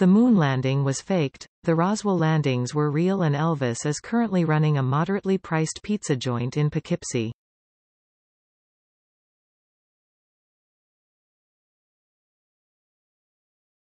The moon landing was faked, the Roswell landings were real, and Elvis is currently running a moderately priced pizza joint in Poughkeepsie.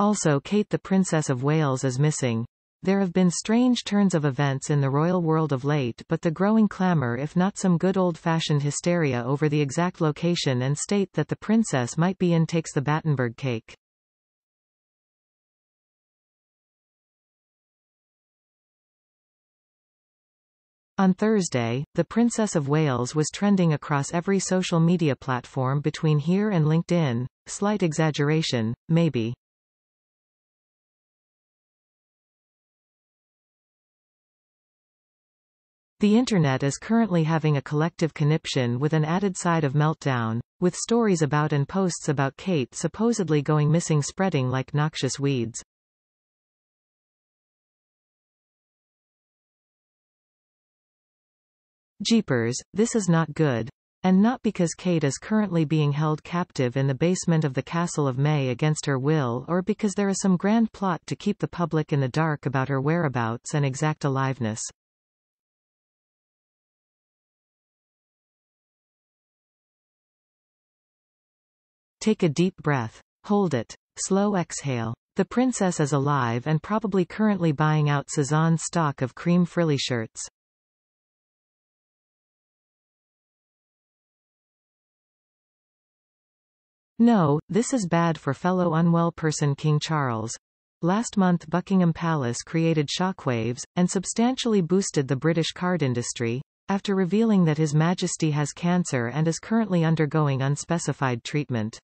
Also, Kate the Princess of Wales is missing. There have been strange turns of events in the royal world of late, but the growing clamour, if not some good old-fashioned hysteria over the exact location and state that the princess might be in, takes the Battenberg cake. On Thursday, the Princess of Wales was trending across every social media platform between here and LinkedIn. Slight exaggeration, maybe. The internet is currently having a collective conniption with an added side of meltdown, with stories about and posts about Kate supposedly going missing spreading like noxious weeds. Jeepers, this is not good. And not because Kate is currently being held captive in the basement of the Castle of May against her will, or because there is some grand plot to keep the public in the dark about her whereabouts and exact aliveness. Take a deep breath. Hold it. Slow exhale. The princess is alive and probably currently buying out Cezanne's stock of cream frilly shirts. No, this is bad for fellow unwell person King Charles. Last month Buckingham Palace created shockwaves, and substantially boosted the British card industry, after revealing that His Majesty has cancer and is currently undergoing unspecified treatment.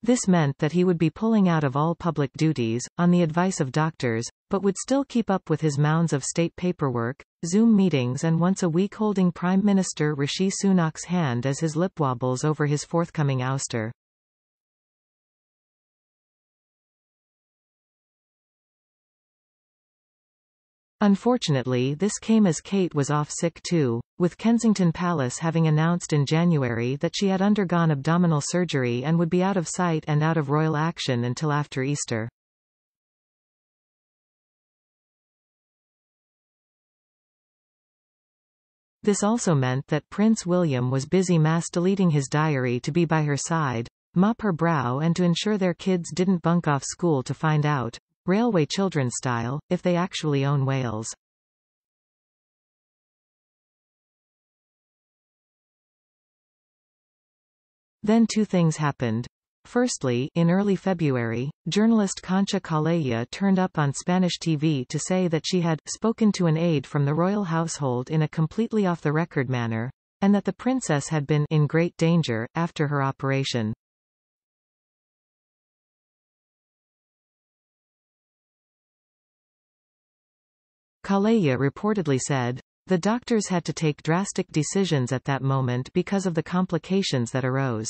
This meant that he would be pulling out of all public duties, on the advice of doctors, but would still keep up with his mounds of state paperwork, Zoom meetings, and once a week holding Prime Minister Rishi Sunak's hand as his lip wobbles over his forthcoming ouster. Unfortunately, this came as Kate was off sick too, with Kensington Palace having announced in January that she had undergone abdominal surgery and would be out of sight and out of royal action until after Easter. This also meant that Prince William was busy mass deleting his diary to be by her side, mop her brow, and to ensure their kids didn't bunk off school to find out, railway children style, if they actually own Wales. Then two things happened. Firstly, in early February, journalist Concha Calleja turned up on Spanish TV to say that she had spoken to an aide from the royal household in a completely off-the-record manner, and that the princess had been in great danger after her operation. Calleja reportedly said, "The doctors had to take drastic decisions at that moment because of the complications that arose.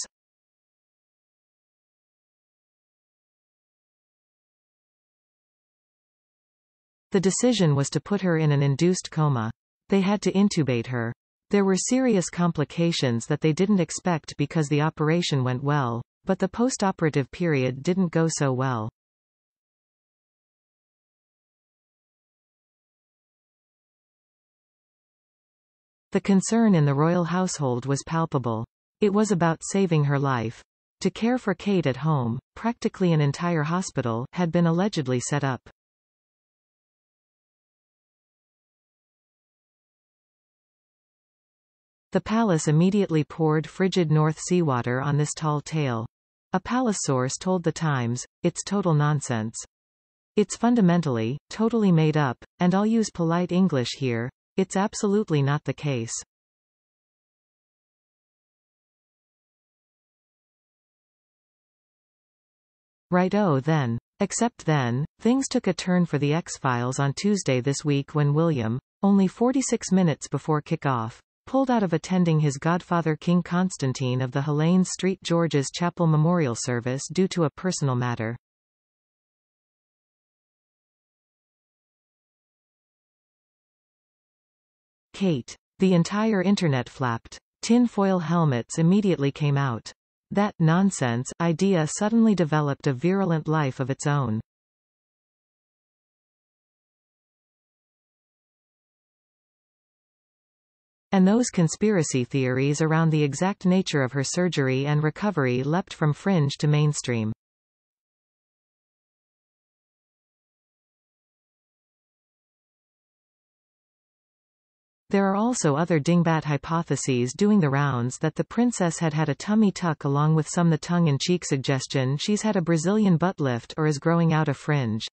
The decision was to put her in an induced coma. They had to intubate her. There were serious complications that they didn't expect because the operation went well, but the post-operative period didn't go so well. The concern in the royal household was palpable. It was about saving her life. To care for Kate at home, practically an entire hospital had been allegedly set up. The palace immediately poured frigid North Sea water on this tall tale. A palace source told The Times, "It's total nonsense. It's fundamentally, totally made up, and I'll use polite English here, it's absolutely not the case." Righto then. Except then, things took a turn for the X-Files on Tuesday this week when William, only 46 minutes before kick-off, pulled out of attending his godfather King Constantine of the Helene St. George's Chapel memorial service due to a personal matter. Kate. The entire internet flapped. Tin-foil helmets immediately came out. That nonsense idea suddenly developed a virulent life of its own. And those conspiracy theories around the exact nature of her surgery and recovery leapt from fringe to mainstream. There are also other dingbat hypotheses doing the rounds that the princess had had a tummy tuck, along with some the tongue-in-cheek suggestion she's had a Brazilian butt lift or is growing out a fringe.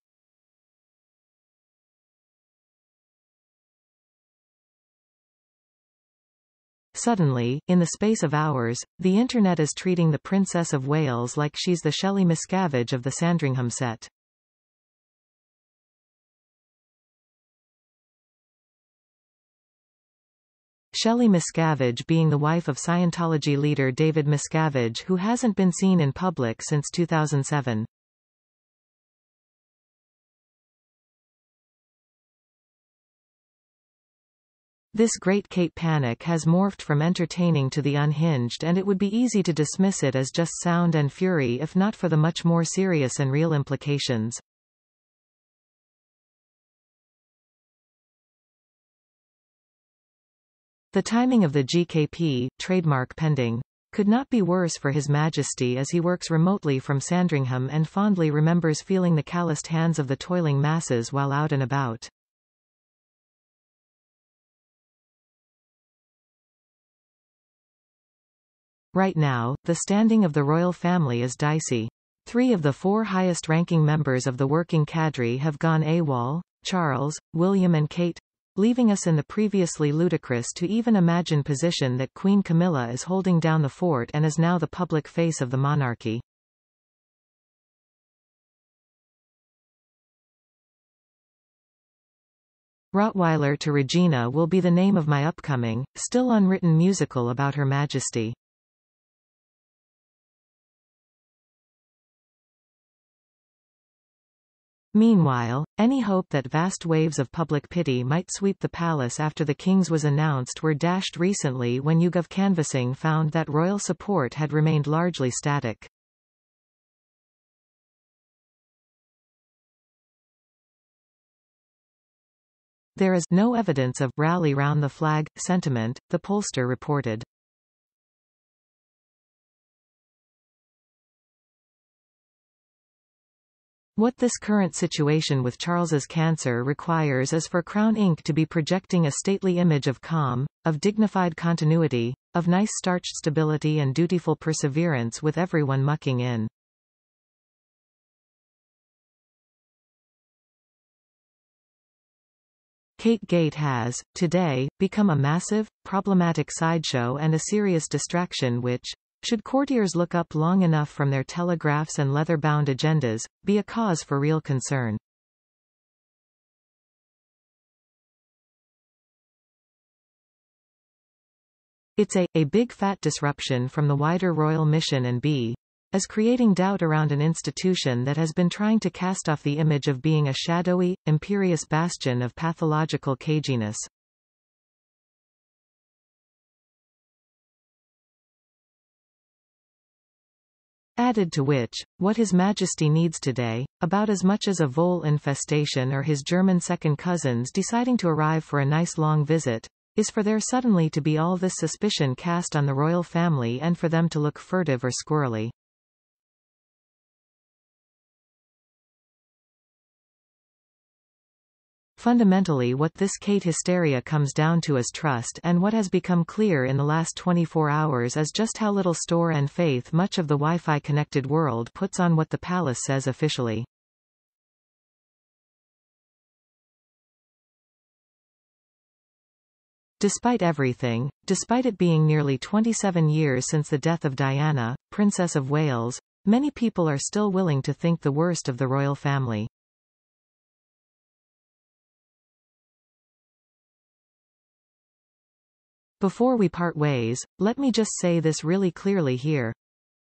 Suddenly, in the space of hours, the internet is treating the Princess of Wales like she's the Shelley Miscavige of the Sandringham set. Shelley Miscavige being the wife of Scientology leader David Miscavige, who hasn't been seen in public since 2007. This Great Kate panic has morphed from entertaining to the unhinged, and it would be easy to dismiss it as just sound and fury if not for the much more serious and real implications. The timing of the GKP, trademark pending, could not be worse for His Majesty as he works remotely from Sandringham and fondly remembers feeling the calloused hands of the toiling masses while out and about. Right now, the standing of the royal family is dicey. 3 of the 4 highest-ranking members of the working cadre have gone AWOL: Charles, William and Kate, leaving us in the previously ludicrous to even imagine position that Queen Camilla is holding down the fort and is now the public face of the monarchy. Rottweiler to Regina will be the name of my upcoming, still unwritten musical about Her Majesty. Meanwhile, any hope that vast waves of public pity might sweep the palace after the King's was announced were dashed recently when YouGov canvassing found that royal support had remained largely static. There is no evidence of rally round the flag sentiment, the pollster reported. What this current situation with Charles's cancer requires is for Crown Inc. to be projecting a stately image of calm, of dignified continuity, of nice starched stability and dutiful perseverance with everyone mucking in. Kate Gate has, today, become a massive, problematic sideshow and a serious distraction which, should courtiers look up long enough from their telegraphs and leather-bound agendas, be a cause for real concern. It's a big fat disruption from the wider royal mission and as creating doubt around an institution that has been trying to cast off the image of being a shadowy, imperious bastion of pathological caginess. Added to which, what His Majesty needs today, about as much as a vole infestation or his German second cousins deciding to arrive for a nice long visit, is for there suddenly to be all this suspicion cast on the royal family and for them to look furtive or squirrely. Fundamentally, what this Kate hysteria comes down to is trust, and what has become clear in the last 24 hours is just how little store and faith much of the Wi-Fi connected world puts on what the palace says officially. Despite everything, despite it being nearly 27 years since the death of Diana, Princess of Wales, many people are still willing to think the worst of the royal family. Before we part ways, let me just say this really clearly here.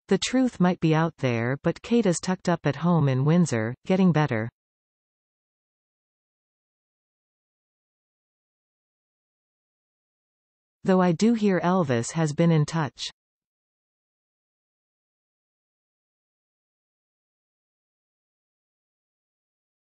The truth might be out there, but Kate is tucked up at home in Windsor, getting better. though I do hear Elvis has been in touch.